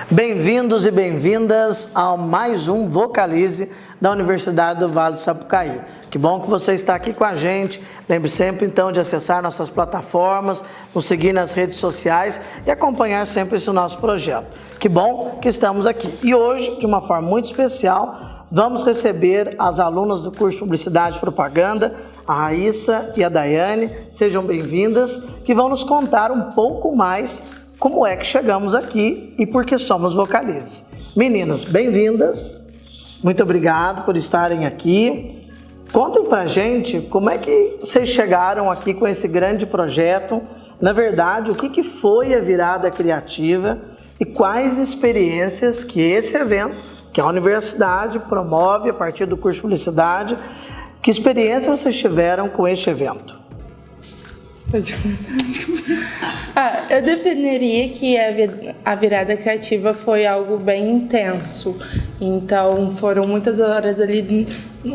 Bem-vindos e bem-vindas a mais um Vocalize da Universidade do Vale do Sapucaí. Que bom que você está aqui com a gente. Lembre sempre então de acessar nossas plataformas, nos seguir nas redes sociais e acompanhar sempre esse nosso projeto. Que bom que estamos aqui. E hoje, de uma forma muito especial, vamos receber as alunas do curso Publicidade e Propaganda, a Raíssa e a Daiane. Sejam bem-vindas, que vão nos contar um pouco mais como é que chegamos aqui e por que somos Vocalize. Meninas, bem-vindas. Muito obrigado por estarem aqui. Contem pra gente como é que vocês chegaram aqui com esse grande projeto. Na verdade, o que foi a virada criativa e quais experiências que esse evento, que a universidade promove a partir do curso de Publicidade, que experiência vocês tiveram com este evento? Pode começar. Eu definiria que a virada criativa foi algo bem intenso. Então, foram muitas horas ali,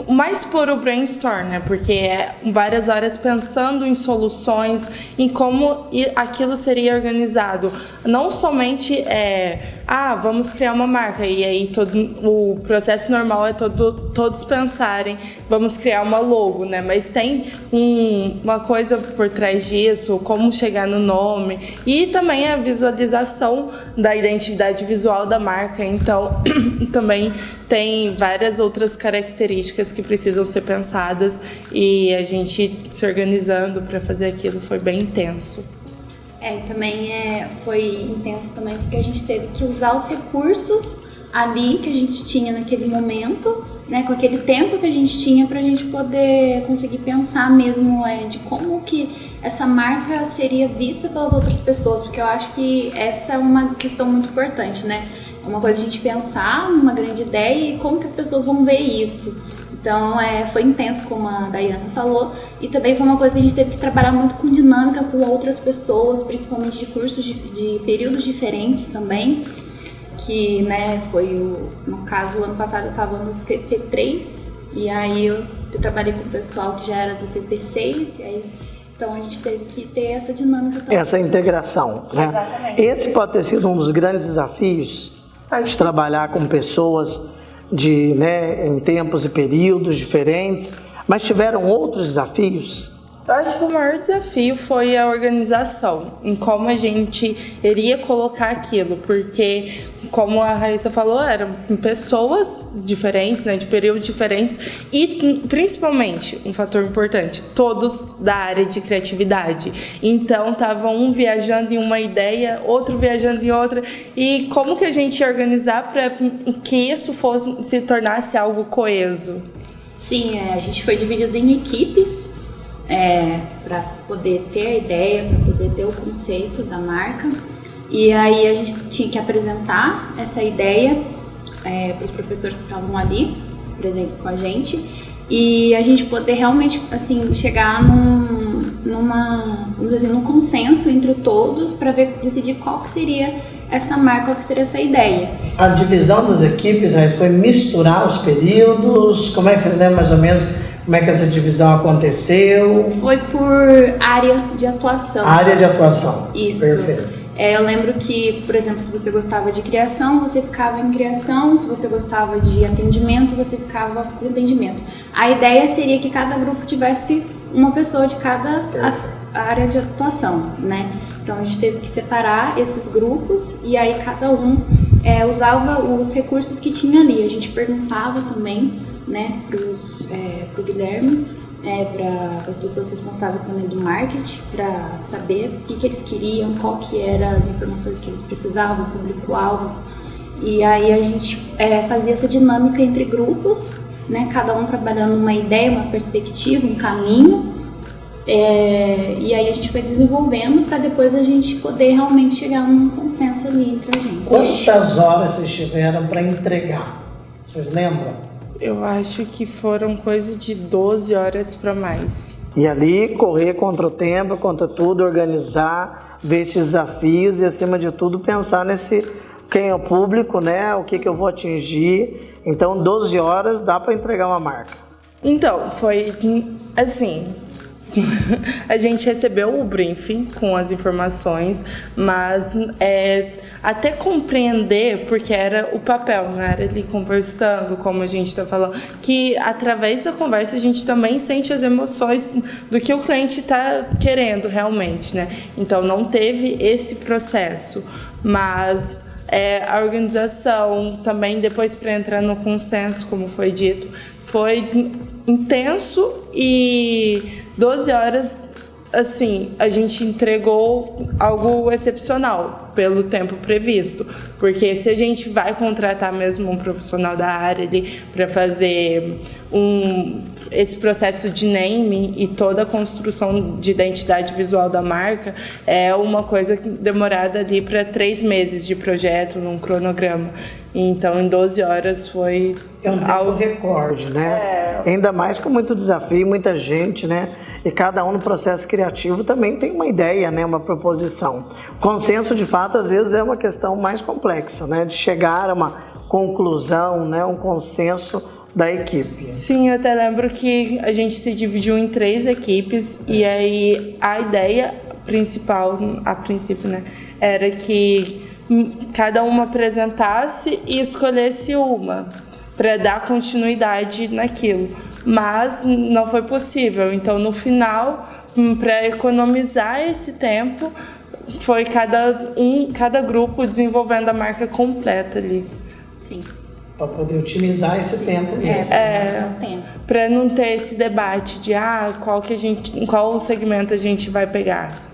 mais puro brainstorm, né? Porque é várias horas pensando em soluções, em como aquilo seria organizado. Não somente vamos criar uma marca, e aí o processo normal é todos pensarem, vamos criar uma logo, né? Mas tem uma coisa por trás disso, como chegar no nome, e também a visualização da identidade visual da marca. Então, também tem várias outras características que precisam ser pensadas, e a gente se organizando para fazer aquilo foi bem intenso. Também foi intenso também porque a gente teve que usar os recursos ali que a gente tinha naquele momento, né, com aquele tempo que a gente tinha, para a gente poder conseguir pensar mesmo de como que essa marca seria vista pelas outras pessoas, porque eu acho que essa é uma questão muito importante, né? É uma coisa a gente pensar numa grande ideia e como que as pessoas vão ver isso. Então, foi intenso, como a Daiane falou, e também foi uma coisa que a gente teve que trabalhar muito com dinâmica com outras pessoas, principalmente de cursos de períodos diferentes também, que, né, no caso, ano passado eu estava no PP3, e aí eu trabalhei com o pessoal que já era do PP6, e aí, então a gente teve que ter essa dinâmica também. Essa integração, né? Exatamente. Esse pode ter sido um dos grandes desafios de trabalhar com pessoas em tempos e períodos diferentes, mas tiveram outros desafios? Eu acho que o maior desafio foi a organização, em como a gente iria colocar aquilo, porque, como a Raíssa falou, eram pessoas diferentes, né, de períodos diferentes, e principalmente, um fator importante, todos da área de criatividade. Então, estavam um viajando em uma ideia, outro viajando em outra, e como que a gente ia organizar para que isso se tornasse algo coeso? Sim, a gente foi dividido em equipes, para poder ter a ideia, para poder ter o conceito da marca, e aí a gente tinha que apresentar essa ideia para os professores que estavam ali presentes com a gente, e a gente poder realmente assim chegar vamos dizer, num consenso entre todos para decidir qual que seria essa marca, qual que seria essa ideia. A divisão das equipes, foi misturar os períodos? Como é que vocês lembram mais ou menos como é que essa divisão aconteceu? Foi por área de atuação. Área de atuação. Isso. Perfeito. Eu lembro que, por exemplo, se você gostava de criação, você ficava em criação. Se você gostava de atendimento, você ficava com atendimento. A ideia seria que cada grupo tivesse uma pessoa de cada área de atuação, né? Então a gente teve que separar esses grupos, e aí cada um usava os recursos que tinha ali. A gente perguntava também, né, pro Guilherme, para as pessoas responsáveis também do marketing, para saber o que eles queriam, qual que eram as informações que eles precisavam, o público-alvo. E aí a gente fazia essa dinâmica entre grupos, né, cada um trabalhando uma ideia, uma perspectiva, um caminho, e aí a gente foi desenvolvendo para depois a gente poder realmente chegar num consenso ali entre a gente. Quantas horas vocês tiveram para entregar? Vocês lembram? Eu acho que foram coisa de 12 horas para mais. E ali correr contra o tempo, contra tudo, organizar, ver esses desafios e, acima de tudo, pensar nesse quem é o público, né? O que eu vou atingir. Então, 12 horas dá para entregar uma marca. Então, foi assim... A gente recebeu o briefing com as informações, mas até compreender, porque era o papel, não era ali conversando, como a gente está falando, que através da conversa a gente também sente as emoções do que o cliente está querendo realmente, né? Então não teve esse processo, mas a organização também, depois para entrar no consenso, como foi dito, foi intenso e 12 horas, assim, a gente entregou algo excepcional pelo tempo previsto, porque se a gente vai contratar mesmo um profissional da área ali para fazer esse processo de naming e toda a construção de identidade visual da marca, é uma coisa demorada ali para 3 meses de projeto, num cronograma. Então, em 12 horas foi algo recorde, né? Ainda mais com muito desafio, muita gente, né? E cada um no processo criativo também tem uma ideia, né? Uma proposição. Consenso, de fato, às vezes é uma questão mais complexa, né? De chegar a uma conclusão, né? Um consenso da equipe. Sim, eu até lembro que a gente se dividiu em 3 equipes e aí a ideia principal, a princípio, né? Era que cada uma apresentasse e escolhesse uma para dar continuidade naquilo, mas não foi possível. Então, no final, para economizar esse tempo, foi cada grupo desenvolvendo a marca completa ali. Sim. Para poder otimizar esse tempo mesmo. Para não ter esse debate de qual segmento a gente vai pegar.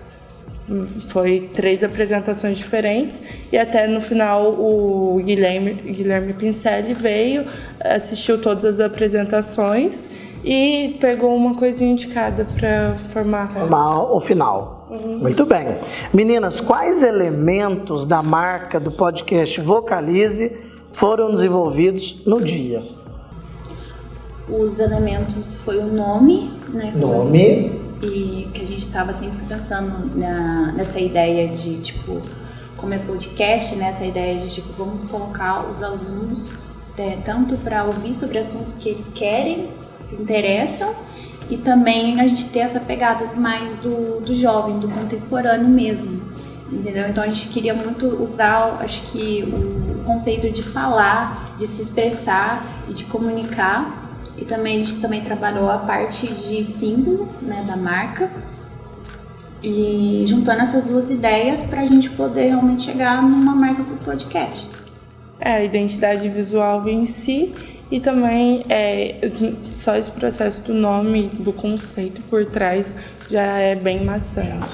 Foi 3 apresentações diferentes e até no final o Guilherme Pincelli veio, assistiu todas as apresentações e pegou uma coisinha de cada para formar o final. Muito bem. Meninas, quais elementos da marca do podcast Vocalize foram desenvolvidos no dia? Os elementos foi o nome, né? Nome. E que a gente estava sempre pensando nessa ideia de, tipo, como é podcast, né? Essa ideia de, tipo, vamos colocar os alunos tanto para ouvir sobre assuntos que eles querem, se interessam, e também a gente ter essa pegada mais do jovem, do contemporâneo mesmo, entendeu? Então a gente queria muito usar, acho que o conceito de falar, de se expressar e de comunicar. E também a gente também trabalhou a parte de símbolo, né, da marca. E juntando essas 2 ideias para a gente poder realmente chegar numa marca para o podcast. A identidade visual em si e também só esse processo do nome, do conceito por trás já é bem maçante.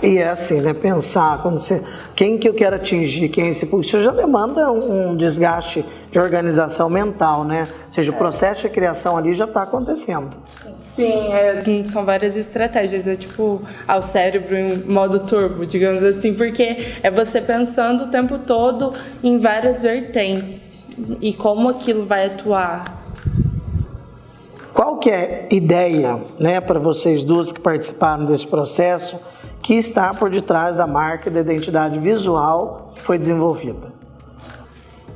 E é assim, né? Pensar quem que eu quero atingir, quem é esse público, isso já demanda um desgaste de organização mental, né? Ou seja, o processo de criação ali já está acontecendo. Sim, são várias estratégias, tipo ao cérebro em modo turbo, digamos assim, porque é você pensando o tempo todo em várias vertentes e como aquilo vai atuar. Qual que é a ideia, né, para vocês duas que participaram desse processo, que está por detrás da marca e da identidade visual que foi desenvolvida?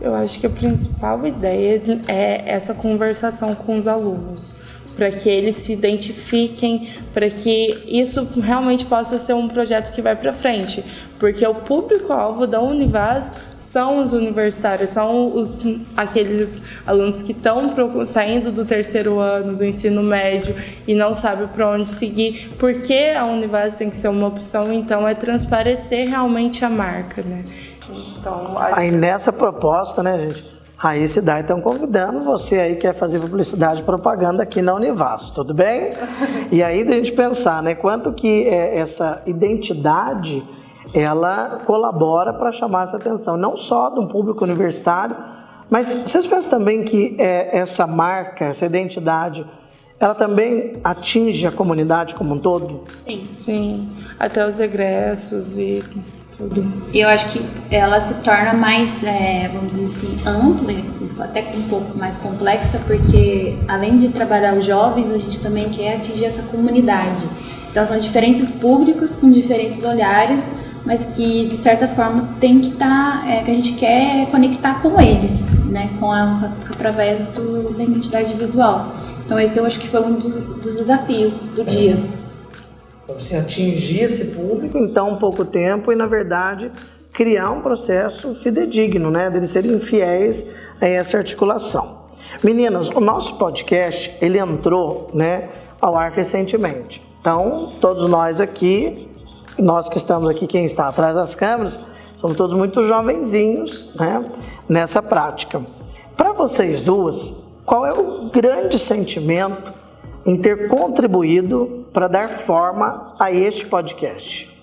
Eu acho que a principal ideia é essa conversação com os alunos, para que eles se identifiquem, para que isso realmente possa ser um projeto que vai para frente, porque o público-alvo da Univaz são os universitários, são aqueles alunos que estão saindo do 3º ano do ensino médio e não sabem para onde seguir, porque a Univaz tem que ser uma opção, então é transparecer realmente a marca, né? Então, aí nessa proposta, né, gente? Raíssa e Dai estão convidando você aí que quer fazer publicidade e propaganda aqui na Univaz, tudo bem? E aí da gente pensar, né, quanto que essa identidade, ela colabora para chamar essa atenção, não só de um público universitário, mas vocês pensam também que essa marca, essa identidade, ela também atinge a comunidade como um todo? Sim, até os egressos e tudo. Eu acho que ela se torna mais, vamos dizer assim, ampla, até um pouco mais complexa, porque além de trabalhar os jovens, a gente também quer atingir essa comunidade. Então são diferentes públicos com diferentes olhares, mas que de certa forma tem que estar, que a gente quer conectar com eles, né, através da identidade visual. Então esse eu acho que foi um dos desafios do dia. Você atingir esse público em tão pouco tempo e, na verdade, criar um processo fidedigno, né, deles serem fiéis a essa articulação. Meninas, o nosso podcast, ele entrou, né, ao ar recentemente. Então, todos nós aqui, nós que estamos aqui, quem está atrás das câmeras, somos todos muito jovenzinhos, né, nessa prática. Para vocês duas, qual é o grande sentimento em ter contribuído para dar forma a este podcast?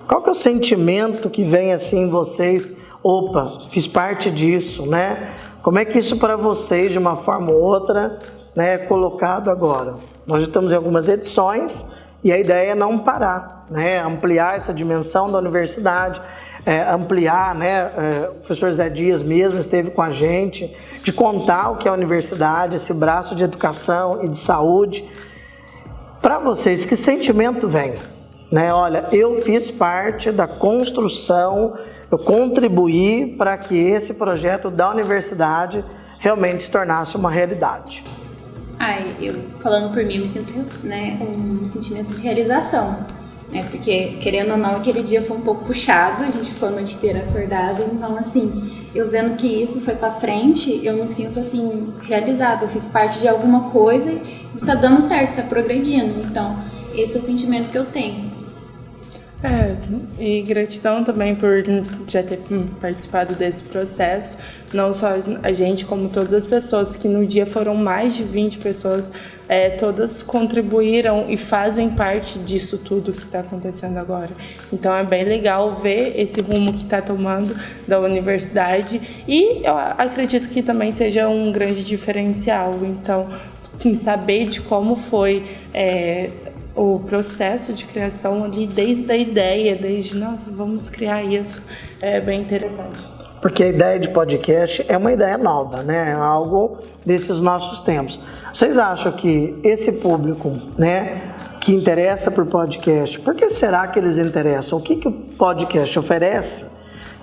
Qual que é o sentimento que vem assim em vocês? Opa, fiz parte disso, né? Como é que isso para vocês, de uma forma ou outra, né, é colocado agora? Nós estamos em algumas edições e a ideia é não parar, né? Ampliar essa dimensão da universidade, ampliar, né? O professor Zé Dias mesmo esteve com a gente, de contar o que é a universidade, esse braço de educação e de saúde. Para vocês, que sentimento vem? Né? Olha, eu fiz parte da construção, eu contribuí para que esse projeto da universidade realmente se tornasse uma realidade. Eu falando por mim, eu me sinto, né, um sentimento de realização, né, porque querendo ou não, aquele dia foi um pouco puxado, a gente ficou a noite inteira acordado, então assim, eu vendo que isso foi para frente, eu me sinto assim realizada, eu fiz parte de alguma coisa e está dando certo, está progredindo, então esse é o sentimento que eu tenho. E gratidão também por já ter participado desse processo, não só a gente, como todas as pessoas, que no dia foram mais de 20 pessoas, todas contribuíram e fazem parte disso tudo que está acontecendo agora. Então é bem legal ver esse rumo que está tomando da universidade e eu acredito que também seja um grande diferencial. Então, saber de como foi o processo de criação ali, desde a ideia, nossa, vamos criar isso, é bem interessante. Porque a ideia de podcast é uma ideia nova, né? É algo desses nossos tempos. Vocês acham que esse público, né, que interessa por podcast, por que será que eles interessam? O que o podcast oferece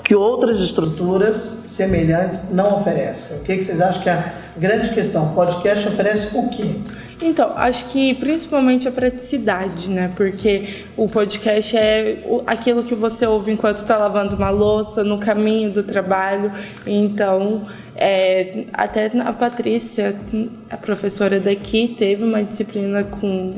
que outras estruturas semelhantes não oferecem? O que vocês acham que é a grande questão? O podcast oferece o quê? Então, acho que principalmente a praticidade, né? Porque o podcast é aquilo que você ouve enquanto está lavando uma louça, no caminho do trabalho. Então, até a Patrícia, a professora daqui, teve uma disciplina com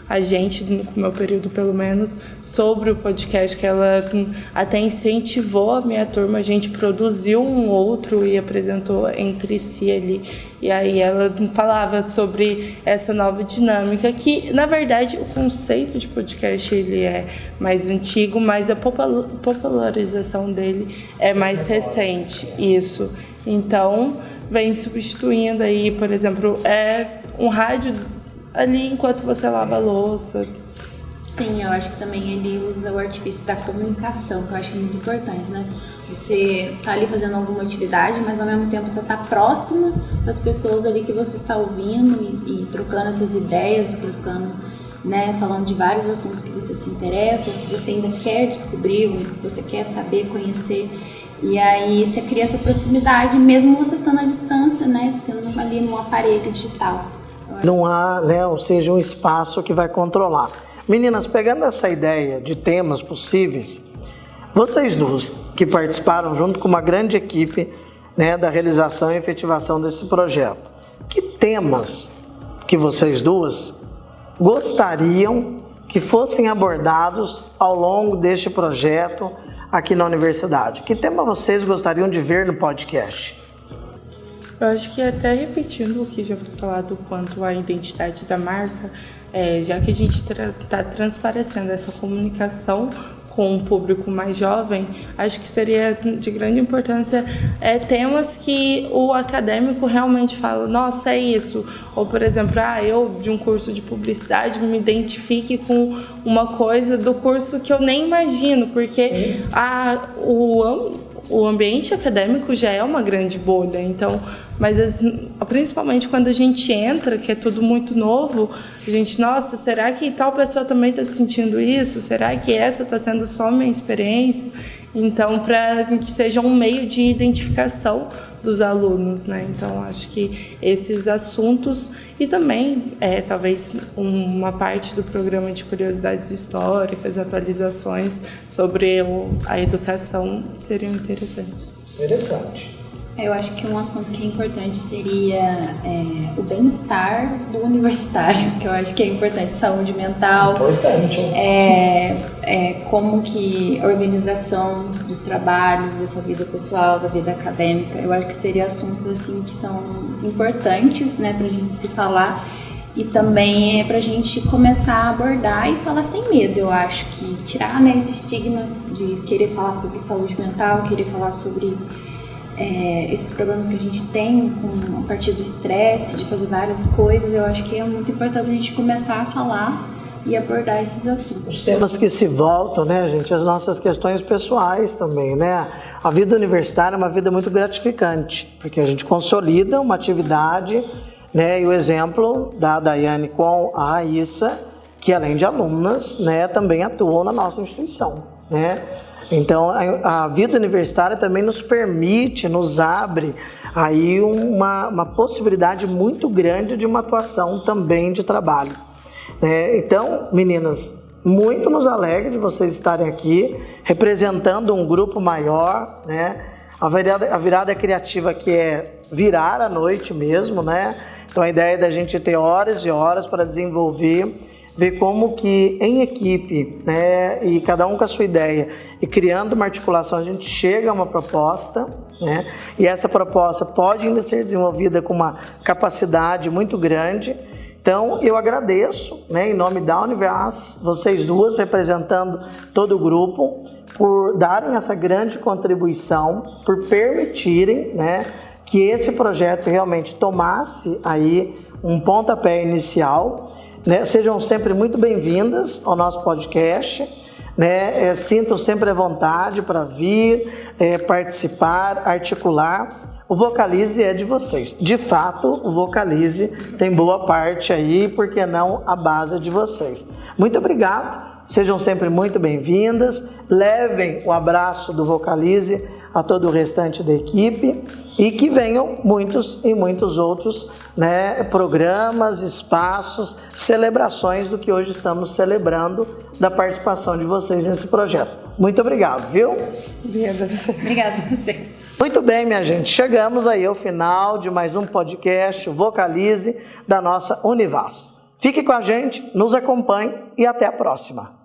a gente, no meu período pelo menos, sobre o podcast, que ela até incentivou a minha turma, a gente produziu um outro e apresentou entre si ali, e aí ela falava sobre essa nova dinâmica, que na verdade o conceito de podcast ele é mais antigo, mas a popularização dele é mais recente, isso. Então, vem substituindo aí, por exemplo, um rádio ali enquanto você lava a louça. Sim, eu acho que também ele usa o artifício da comunicação, que eu acho que é muito importante, né? Você tá ali fazendo alguma atividade, mas ao mesmo tempo você tá próximo das pessoas ali que você está ouvindo e trocando essas ideias, trocando, né, falando de vários assuntos que você se interessa, que você ainda quer descobrir, que você quer saber, conhecer. E aí você cria essa proximidade, mesmo você estando à distância, né, sendo ali num aparelho digital. Não há, né, ou seja, um espaço que vai controlar. Meninas, pegando essa ideia de temas possíveis, vocês duas que participaram junto com uma grande equipe, né, da realização e efetivação desse projeto, que temas que vocês duas gostariam que fossem abordados ao longo deste projeto aqui na universidade? Que tema vocês gostariam de ver no podcast? Eu acho que até repetindo o que já foi falado quanto à identidade da marca, já que a gente está transparecendo essa comunicação com um público mais jovem, acho que seria de grande importância temas que o acadêmico realmente fala, nossa, é isso. Ou, por exemplo, eu de um curso de publicidade me identifique com uma coisa do curso que eu nem imagino, porque o ambiente acadêmico já é uma grande bolha, então, mas principalmente quando a gente entra, que é tudo muito novo, a gente, nossa, será que tal pessoa também está sentindo isso? Será que essa está sendo só minha experiência? Então, para que seja um meio de identificação dos alunos, né? Então, acho que esses assuntos e também, talvez, uma parte do programa de curiosidades históricas, atualizações sobre a educação seriam interessantes. Interessante. Eu acho que um assunto que é importante seria o bem-estar do universitário, que eu acho que é importante, saúde mental. Importante. Como que a organização dos trabalhos, dessa vida pessoal, da vida acadêmica, eu acho que seria assuntos assim que são importantes, né, pra gente se falar. E também pra gente começar a abordar e falar sem medo, eu acho que tirar, né, esse estigma de querer falar sobre saúde mental, querer falar sobre esses problemas que a gente tem a partir do estresse, de fazer várias coisas. Eu acho que é muito importante a gente começar a falar e abordar esses assuntos. Os temas que se voltam, né, gente, as nossas questões pessoais também, né? A vida universitária é uma vida muito gratificante, porque a gente consolida uma atividade, né, e o exemplo da Daiane com a Raíssa, que além de alunas, né, também atuam na nossa instituição, né? Então, a vida universitária também nos permite, nos abre aí uma possibilidade muito grande de uma atuação também de trabalho. Então, meninas, muito nos alegra de vocês estarem aqui, representando um grupo maior, né? A virada criativa que é virar à noite mesmo, né? Então, a ideia é da gente ter horas e horas para desenvolver, ver como que em equipe, né, e cada um com a sua ideia, e criando uma articulação, a gente chega a uma proposta, né, e essa proposta pode ainda ser desenvolvida com uma capacidade muito grande. Então, eu agradeço, né, em nome da Univas, vocês duas, representando todo o grupo, por darem essa grande contribuição, por permitirem, né, que esse projeto realmente tomasse aí um pontapé inicial. Né, sejam sempre muito bem-vindas ao nosso podcast, né, sintam sempre à vontade para vir, participar, articular. O Vocalize é de vocês. De fato, o Vocalize tem boa parte aí, porque não a base de vocês. Muito obrigado, sejam sempre muito bem-vindas, levem o abraço do Vocalize a todo o restante da equipe e que venham muitos e muitos outros, né, programas, espaços, celebrações do que hoje estamos celebrando da participação de vocês nesse projeto. Muito obrigado, viu? Obrigada a você. Obrigada a você. Muito bem, minha gente, chegamos aí ao final de mais um podcast, o Vocalize, da nossa Univas. Fique com a gente, nos acompanhe e até a próxima.